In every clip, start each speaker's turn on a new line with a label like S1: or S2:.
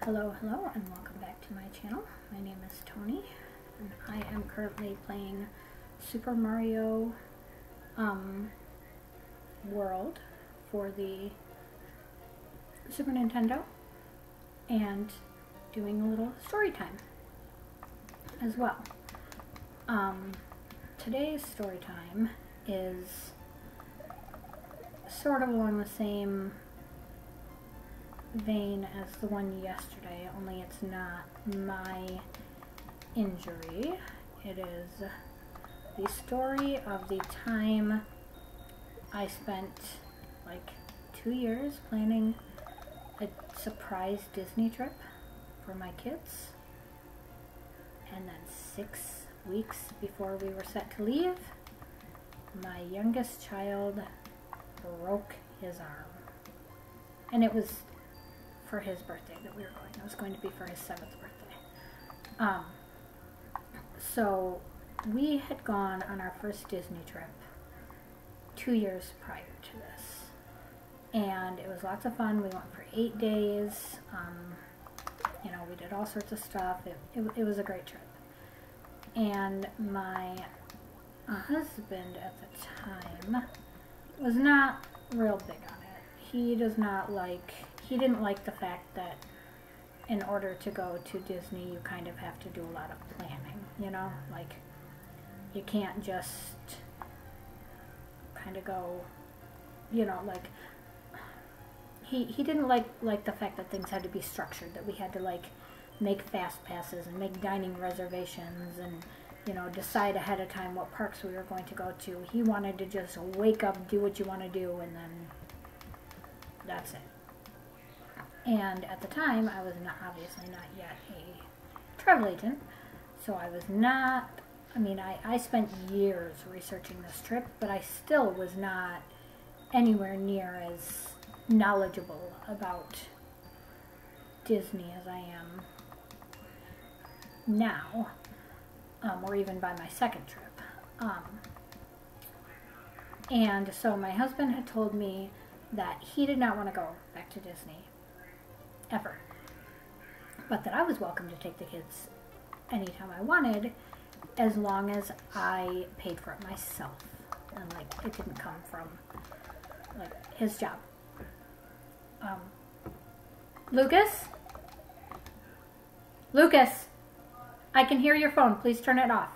S1: Hello, and welcome back to my channel. My name is Tony, and I am currently playing Super Mario World for the Super Nintendo, and doing a little story time as well. Today's story time is sort of along the same vein as the one yesterday, only it's not my injury. It is the story of the time I spent like 2 years planning a surprise Disney trip for my kids, and then 6 weeks before we were set to leave, my youngest child broke his arm. And it was for his birthday that we were going. It was going to be for his 7th birthday. So we had gone on our first Disney trip 2 years prior to this. And it was lots of fun. We went for 8 days. You know, we did all sorts of stuff. It was a great trip. And my husband at the time was not real big on it. He didn't like the fact that in order to go to Disney, you kind of have to do a lot of planning, you know? Like, you can't just kind of go, you know, like, he didn't like the fact that things had to be structured, that we had to, like, make fast passes and make dining reservations and, you know, decide ahead of time what parks we were going to go to. He wanted to just wake up, do what you want to do, and then that's it. And at the time, I was obviously not yet a travel agent, so I was not, I spent years researching this trip, but I still was not anywhere near as knowledgeable about Disney as I am now, or even by my second trip. And so my husband had told me that he did not want to go back to Disney ever, but that I was welcome to take the kids anytime I wanted, as long as I paid for it myself, and like it didn't come from like his job. Lucas, I can hear your phone. Please turn it off.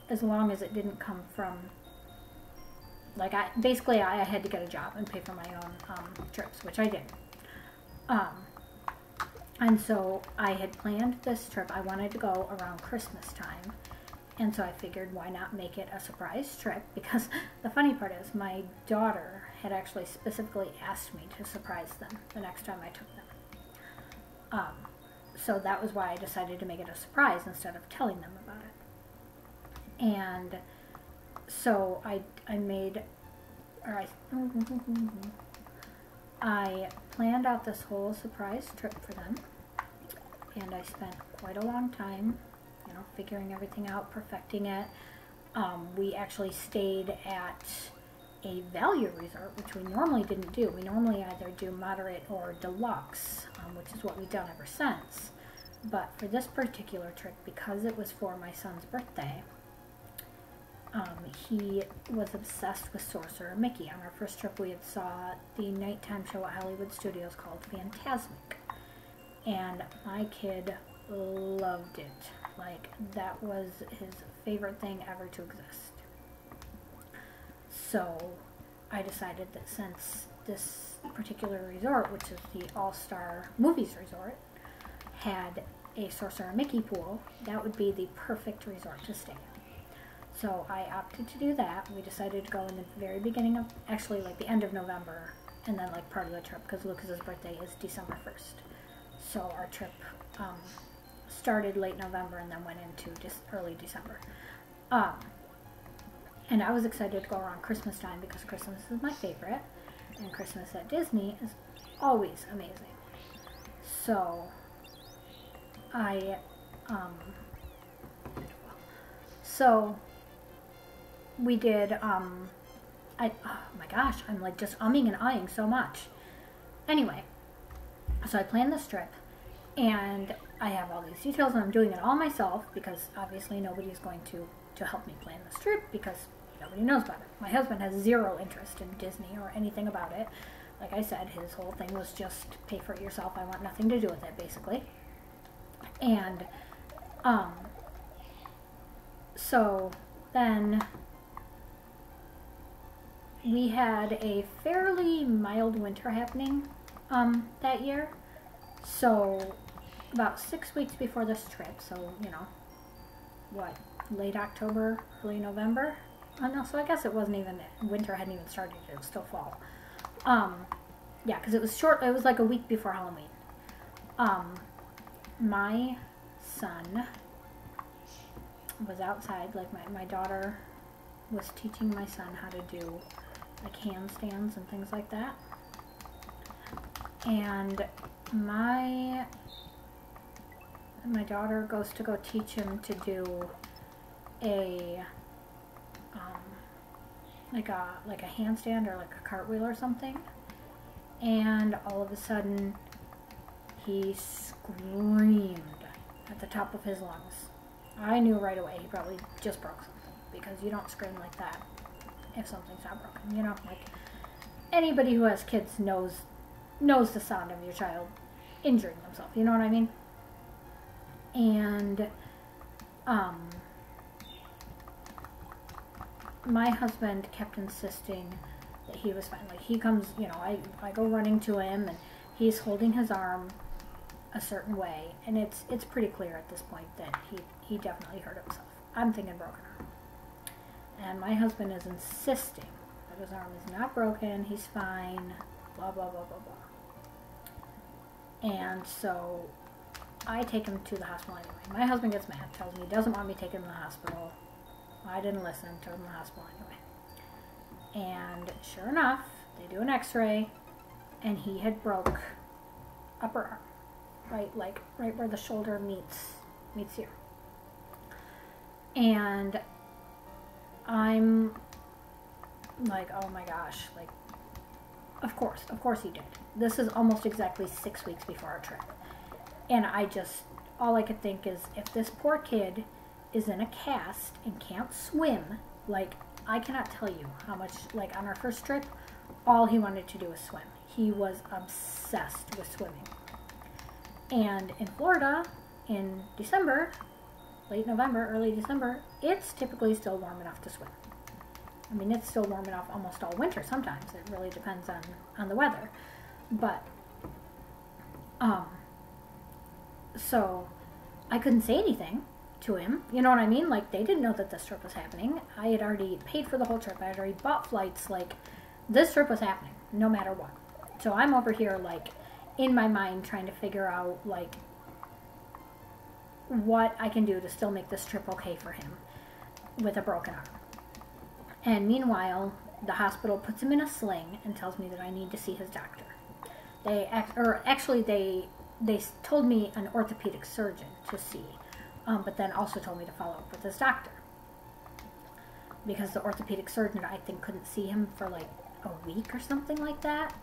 S1: As long as it didn't come from, like, I had to get a job and pay for my own trips, which I did. And so I had planned this trip. I wanted to go around Christmas time, and so I figured, why not make it a surprise trip? Because the funny part is, my daughter had actually specifically asked me to surprise them the next time I took them. So that was why I decided to make it a surprise instead of telling them about it. And so I planned out this whole surprise trip for them, and I spent quite a long time, you know, figuring everything out, perfecting it. We actually stayed at a value resort, which we normally didn't do. We normally either do moderate or deluxe, which is what we've done ever since. But for this particular trip, because it was for my son's birthday, he was obsessed with Sorcerer Mickey. On our first trip, we had saw the nighttime show at Hollywood Studios called Fantasmic, and my kid loved it. Like, that was his favorite thing ever to exist. So I decided that since this particular resort, which is the All-Star Movies Resort, had a Sorcerer Mickey pool, that would be the perfect resort to stay in. So I opted to do that. We decided to go in the very beginning of, actually like the end of November, and then like part of the trip, because Lucas's birthday is December 1st. So our trip started late November and then went into just early December. And I was excited to go around Christmas time because Christmas is my favorite, and Christmas at Disney is always amazing. So we did, oh my gosh, I'm like just umming and ahhing so much. Anyway, So I planned this trip, and I have all these details, and I'm doing it all myself because obviously nobody's going to help me plan this trip because nobody knows about it. My husband has zero interest in Disney or anything about it. Like I said, his whole thing was just pay for it yourself. I want nothing to do with it, basically. And so then we had a fairly mild winter happening that year. So about 6 weeks before this trip, so you know, what, late October, early November? Oh no, so I guess it wasn't even, winter hadn't even started, it was still fall. Yeah, because it was short, it was like a week before Halloween. My son was outside, like my daughter was teaching my son how to do like handstands and things like that. And my daughter goes to go teach him to do a like a handstand or like a cartwheel or something, and all of a sudden he screamed at the top of his lungs. I knew right away he probably just broke something, because you don't scream like that if something's not broken. You know, like anybody who has kids knows the sound of your child injuring themselves. You know what I mean? And my husband kept insisting that he was fine. Like he comes, you know, I go running to him and he's holding his arm a certain way, and it's pretty clear at this point that he definitely hurt himself. I'm thinking broken arm. And my husband is insisting that his arm is not broken, he's fine, blah, blah, blah, blah, blah. And so I take him to the hospital anyway. My husband gets mad, tells me he doesn't want me taking him to the hospital. I didn't listen, took him to the hospital anyway. And sure enough, they do an x-ray, and he had broke upper arm. Right where the shoulder meets here. And I'm like, oh my gosh, like, of course he did. This is almost exactly 6 weeks before our trip. And all I could think is, if this poor kid is in a cast and can't swim, like, I cannot tell you how much, like, on our first trip, all he wanted to do was swim. He was obsessed with swimming. And in Florida, in December, late November, early December, it's typically still warm enough to swim. I mean, it's still warm enough almost all winter sometimes. It really depends on the weather. But, so I couldn't say anything to him. You know what I mean? Like, they didn't know that this trip was happening. I had already paid for the whole trip. I had already bought flights. Like, this trip was happening, no matter what. So I'm over here, like, in my mind trying to figure out, like, what I can do to still make this trip okay for him with a broken arm. And meanwhile, the hospital puts him in a sling and tells me that I need to see his doctor. They told me an orthopedic surgeon to see, but then also told me to follow up with his doctor. Because the orthopedic surgeon, I think, couldn't see him for like a week or something like that.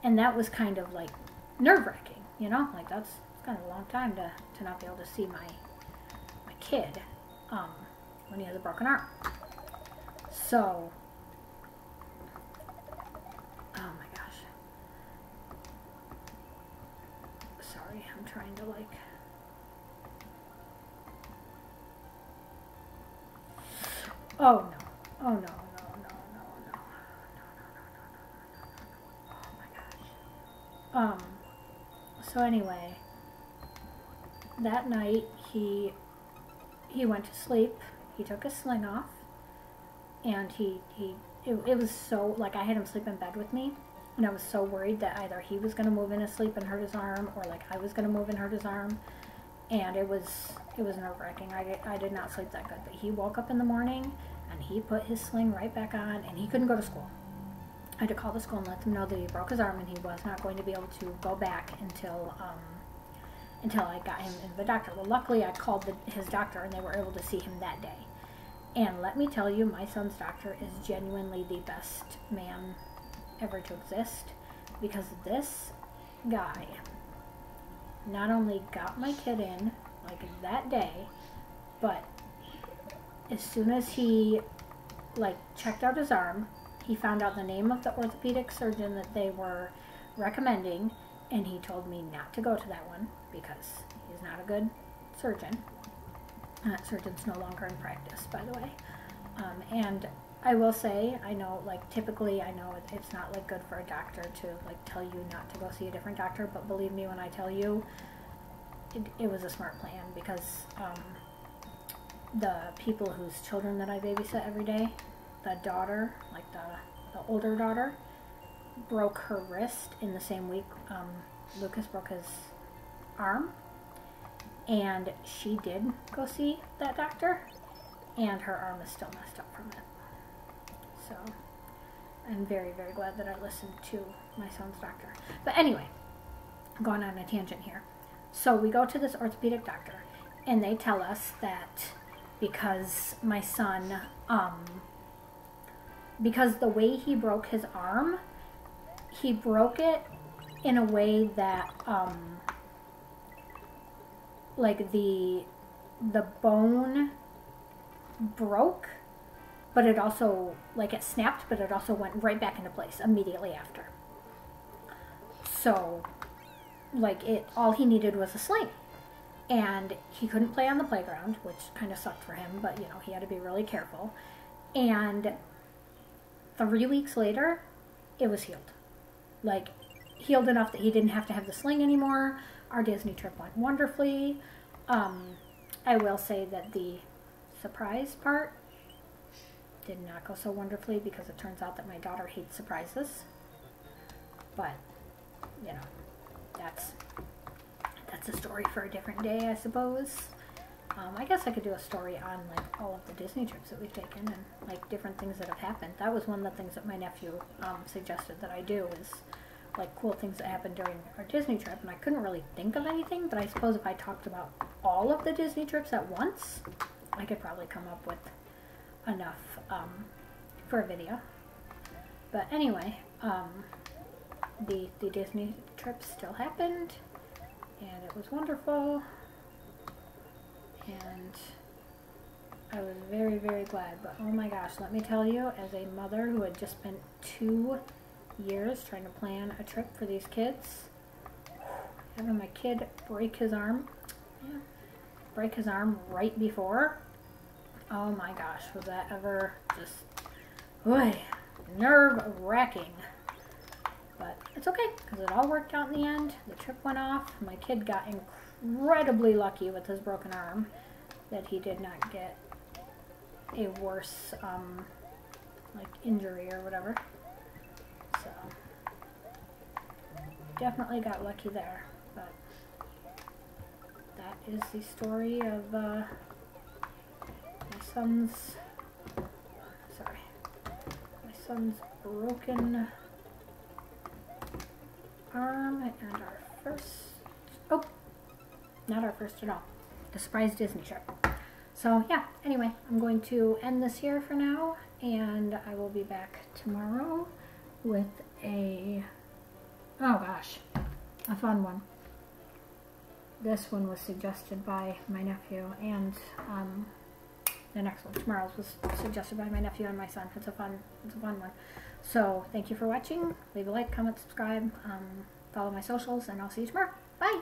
S1: And that was kind of like nerve-wracking, you know? Like, that's kind of a long time to not be able to see my kid when he has a broken arm. So, oh my gosh. Sorry, I'm trying to like... Oh no. Oh no. Oh my gosh. So anyway, that night he went to sleep. He took his sling off, and it was so, like, I had him sleep in bed with me, and I was so worried that either he was going to move in his sleep and hurt his arm, or like I was going to move and hurt his arm, and it was nerve-wracking. I did not sleep that good. But he woke up in the morning, and he put his sling right back on, and he couldn't go to school. I had to call the school and let them know that he broke his arm, and he was not going to be able to go back until I got him in the doctor. Well, luckily I called his doctor, and they were able to see him that day. And let me tell you, my son's doctor is genuinely the best man ever to exist, because this guy not only got my kid in, like, that day, but as soon as he, like, checked out his arm, he found out the name of the orthopedic surgeon that they were recommending, and he told me not to go to that one because he's not a good surgeon. That surgeon's no longer in practice, by the way. And I will say, I know, like, typically, I know it's not, like, good for a doctor to, like, tell you not to go see a different doctor, but believe me when I tell you, it was a smart plan, because the people whose children that I babysit every day, the daughter, like the older daughter, broke her wrist in the same week Lucas broke his arm, and she did go see that doctor, and her arm is still messed up from it. So I'm very, very glad that I listened to my son's doctor. But anyway, I'm going on a tangent here. So we go to this orthopedic doctor, and they tell us that because my son, because the way he broke his arm, he broke it in a way that, like, the bone broke, but it also, like, it snapped, but it also went right back into place immediately after. So, like, all he needed was a sling. And he couldn't play on the playground, which kind of sucked for him, but, you know, he had to be really careful. And 3 weeks later, it was healed. Like, healed enough that he didn't have to have the sling anymore. Our Disney trip went wonderfully. I will say that the surprise part did not go so wonderfully, because it turns out that my daughter hates surprises. But, you know, that's a story for a different day, I suppose. I guess I could do a story on, like, all of the Disney trips that we've taken, and, like, different things that have happened. That was one of the things that my nephew suggested that I do, is, like, cool things that happened during our Disney trip, and I couldn't really think of anything, but I suppose if I talked about all of the Disney trips at once, I could probably come up with enough for a video. But anyway, the Disney trip still happened, and it was wonderful, and I was very, very glad. But oh my gosh, let me tell you, as a mother who had just spent 2 years trying to plan a trip for these kids, having my kid break his arm, right before, oh my gosh, was that ever just, nerve-wracking. But it's okay, because it all worked out in the end. The trip went off. My kid got incredibly lucky with his broken arm that he did not get a worse, like, injury or whatever. So, definitely got lucky there. But that is the story of my son's broken arm, and our first, not our first at all, the surprise Disney trip. So yeah, anyway, I'm going to end this here for now, and I will be back tomorrow with a fun one. This one was suggested by my nephew, and the next one, tomorrow's, was suggested by my nephew and my son. It's a fun one. So thank you for watching. Leave a like, comment, subscribe, follow my socials, and I'll see you tomorrow. Bye!